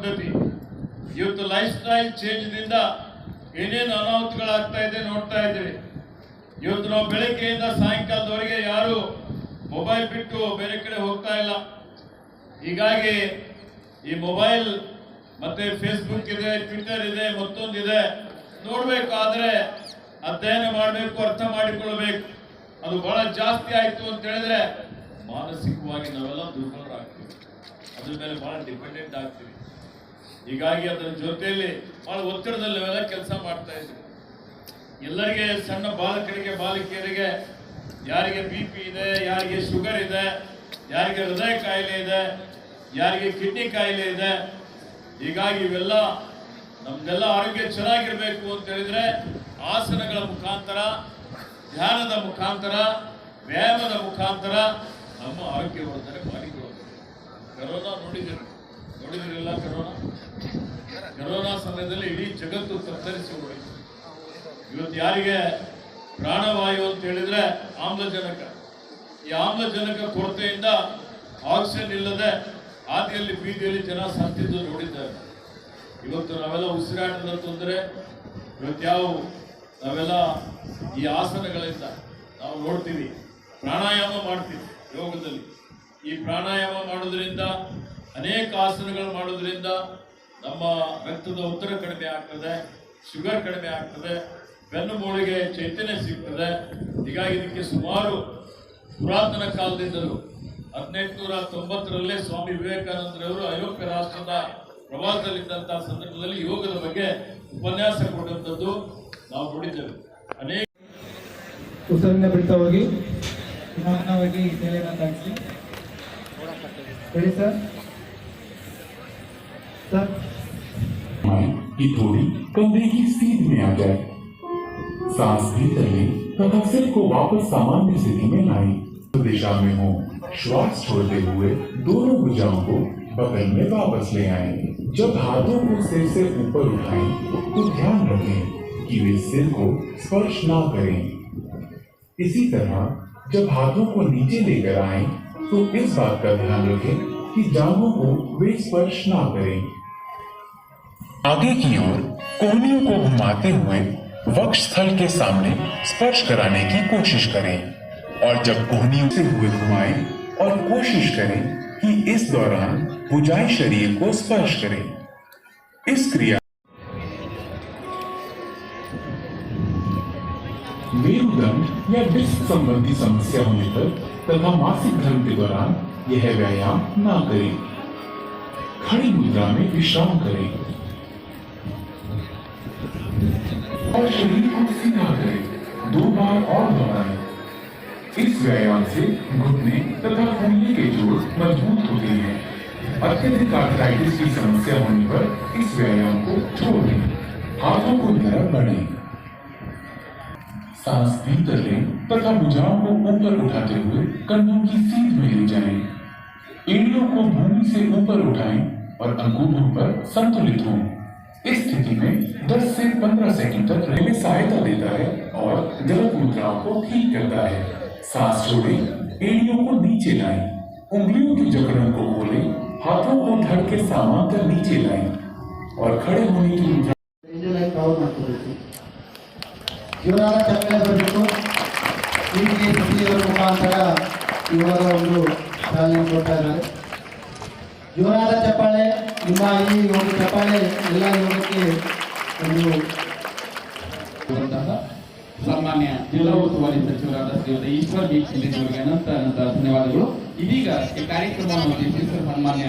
ಪದ್ಧತಿ. ಇವತ್ತು life style ಚೇಂಜ್ನಿಂದ ಏನೇನು ಅನಾಹುತಗಳಾಗ್ತಾ ಇದೆ ನೋಡ್ತಾ ಇದ್ದೀವಿ. ಇವತ್ತು ನಾವು ಬೆಳಗ್ಗೆಯಿಂದ ಸಾಯಂಕಾಲದವರೆಗೆ ಯಾರು ಮೊಬೈಲ್ ಬಿಟ್ಟು ಬೇರೆ ಕಡೆ ಹೋಗ್ತಾ ಇಲ್ಲ. ಹೀಗಾಗಿ ಈ ಮೊಬೈಲ್ ಮತ್ತೆ ಫೇಸ್ಬುಕ್ ಇದೆ, ಟ್ವಿಟರ್ ಇದೆ, ಮತ್ತೊಂದಿದೆ, ನೋಡ್ಬೇಕಾದ್ರೆ ಅಧ್ಯಯನ ಮಾಡಬೇಕು, ಅರ್ಥ ಮಾಡಿಕೊಳ್ಳಬೇಕು. ಅದು ಬಹಳ ಜಾಸ್ತಿ ಆಯ್ತು ಅಂತ ಹೇಳಿದ್ರೆ ಮಾನಸಿಕವಾಗಿ ನಾವೆಲ್ಲ ದುರ್ಬಲರಾಗ್ತೀವಿ, ಅದ್ರ ಮೇಲೆ ಬಹಳ ಡಿಪೆಂಡೆಂಟ್ ಆಗ್ತೀವಿ. ಹೀಗಾಗಿ ಅದರ ಜೊತೆಯಲ್ಲಿ ಬಹಳ ಒತ್ತಡದಲ್ಲಿ ನಾವೆಲ್ಲ ಕೆಲಸ ಮಾಡ್ತಾ ಇದ್ದೀವಿ. ಎಲ್ಲರಿಗೆ, ಸಣ್ಣ ಬಾಲಕರಿಗೆ, ಬಾಲಕಿಯರಿಗೆ, ಯಾರಿಗೆ BP ಇದೆ, ಯಾರಿಗೆ ಶುಗರ್ ಇದೆ, ಯಾರಿಗೆ ಹೃದಯ ಕಾಯಿಲೆ ಇದೆ, ಯಾರಿಗೆ ಕಿಡ್ನಿ ಕಾಯಿಲೆ ಇದೆ. ಹೀಗಾಗಿ ಇವೆಲ್ಲ ನಮ್ದೆಲ್ಲ ಆರೋಗ್ಯ ಚೆನ್ನಾಗಿರ್ಬೇಕು ಅಂತ ಹೇಳಿದ್ರೆ ಆಸನಗಳ ಮುಖಾಂತರ, ಧ್ಯಾನದ ಮುಖಾಂತರ, ವ್ಯಾಯಾಮದ ಮುಖಾಂತರ ನಮ್ಮ ಆರೋಗ್ಯವರ್ಧನೆ ಮಾಡಿಕೊಳ್ಳಬೇಕು. ಕರೋನಾ ನೋಡಿದಿರಲಿಲ್ಲ? ಕರೋನಾ ಸಮಯದಲ್ಲಿ ಇಡೀ ಜಗತ್ತು ತತ್ತರಿಸಿ ಹೋಯಿತು. ಇವತ್ತು ಯಾರಿಗೆ ಪ್ರಾಣವಾಯು ಅಂತ ಹೇಳಿದ್ರೆ ಆಮ್ಲಜನಕ, ಈ ಆಮ್ಲಜನಕ ಕೊರತೆಯಿಂದ ಆಕ್ಸಿಜನ್ ಇಲ್ಲದೆ ಹಾದಿಯಲ್ಲಿ ಬೀದಿಯಲ್ಲಿ ಜನ ಸತ್ತಿದ್ದು ನೋಡಿದ್ದಾರೆ. ಇವತ್ತು ನಾವೆಲ್ಲ ಉಸಿರಾಟದ ತೊಂದರೆ, ಇವತ್ತು ನಾವೆಲ್ಲ ಈ ಆಸನಗಳಿಂದ ನಾವು ನೋಡ್ತೀವಿ, ಪ್ರಾಣಾಯಾಮ ಮಾಡ್ತೀವಿ ಯೋಗದಲ್ಲಿ. ಈ ಪ್ರಾಣಾಯಾಮ ಮಾಡೋದ್ರಿಂದ, ಅನೇಕ ಆಸನಗಳು ಮಾಡೋದ್ರಿಂದ ನಮ್ಮ ರಕ್ತದ ಒತ್ತಡ ಕಡಿಮೆ ಆಗ್ತದೆ, ಶುಗರ್ ಕಡಿಮೆ ಆಗ್ತದೆ, ಬೆನ್ನು ಮೂಳೆಗೆ ಚೈತನ್ಯ ಸಿಗ್ತದೆ. ಹೀಗಾಗಿ ಇದಕ್ಕೆ ಸುಮಾರು ಪುರಾತನ ಕಾಲದಿಂದಲೂ 1890ರಲ್ಲೇ ಸ್ವಾಮಿ ವಿವೇಕಾನಂದರವರು ಐರೋಪ್ಯ ರಾಷ್ಟ್ರದ ಪ್ರವಾಸದಲ್ಲಿದ್ದಂತಹ ಸಂದರ್ಭದಲ್ಲಿ ಯೋಗದ ಬಗ್ಗೆ ಉಪನ್ಯಾಸ ಕೊಟ್ಟಂಥದ್ದು ನಾವು ನೋಡಿದ್ದೇವೆ. ಅನೇಕ ಉಸಿರಿನ ಬಿಡ್ತಾ ಹೋಗಿ ನಿಧಾನವಾಗಿ ತಲೆಯನ್ನು ತಾಗಿಸಿ. ಹೇಳಿ ಸರ್. कि थोड़ी कंधे की सीध में आ जाए, सांस भीतर लें तथा सिर को वापस सामान्य स्थिति में लाएं। दिशा में हो श्वास छोड़ते हुए दोनों भुजाओं को बगल में वापस ले आएं। जब हाथों को सिर से ऊपर उठाएं तो ध्यान रखें कि वे सिर को स्पर्श ना करें। इसी तरह जब हाथों को नीचे लेकर आएं तो इस बात का ध्यान रखें कि जांघों को वे स्पर्श ना करें। आगे की ओर कोहनियों को घुमाते हुए वक्ष स्थल के सामने स्पर्श कराने की कोशिश करें और जब कोहनियों से हुए घुमाएं और कोशिश करें कि इस दौरान भुजाएं शरीर को स्पर्श करें। इस क्रिया मेरुदंड या डिस्क संबंधी समस्या होने पर तथा मासिक धर्म के दौरान यह व्यायाम ना करें। खड़ी मुद्रा में विश्राम करें और शरीर को सीधा करें। 2 बार और दोहराएं। इस व्यायाम से घुटने तथा फूलने के जोड़ मजबूत होते हैं। अत्यधिक आर्थराइटिस की समस्या होने पर इस व्यायाम को छोड़ दें। हाथों को तरफ बढ़ें। सांस भीतर लें तथा भुजाओं को ऊपर उठाते हुए कंधों की सीध में ले जाएं। एड़ियों को भूमि से ऊपर उठाएं और अंगूठों पर संतुलित हों। इस स्थिति में 10 से 15 सेकंड तक रहने सहायता देता है और गलत मुद्राओं को ठीक करता है। सांस छोड़ें, एड़ियों को नीचे लाएं, उंगलियों की जकड़ों को खोलें, हाथों को धड़ के समांतर नीचे लाएं और खड़े होने की मुद्रा ಜೋರಾದ ಚಪ್ಪಾಳೆ ಬರಬೇಕು. ಹೀಗೆ ಪ್ರತಿಯೊಬ್ಬರ ಮುಖಾಂತರ ಇವಾಗ ಒಂದು ಚಾಲನೆ ಕೊಡ್ತಾ ಇದ್ದಾರೆ. ಜೋರಾದ ಚಪ್ಪಾಳೆ. ನಿಮ್ಮ ಈ ಒಂದು ಚಪ್ಪಾಳೆ ಎಲ್ಲ ಯೋಗಕ್ಕೆ ಒಂದು ಸನ್ಮಾನ್ಯ ಜಿಲ್ಲಾ ಉಸ್ತುವಾರಿ ಸಚಿವರಾದ ಶ್ರೀಯುತ ಈಶ್ವರ್ ಬಿ ಅವರಿಗೆ ಅನಂತ ಧನ್ಯವಾದಗಳು. ಇದೀಗ ಈ ಕಾರ್ಯಕ್ರಮವನ್ನು ಉದ್ದೇಶಿಸಿ ಸನ್ಮಾನ್ಯ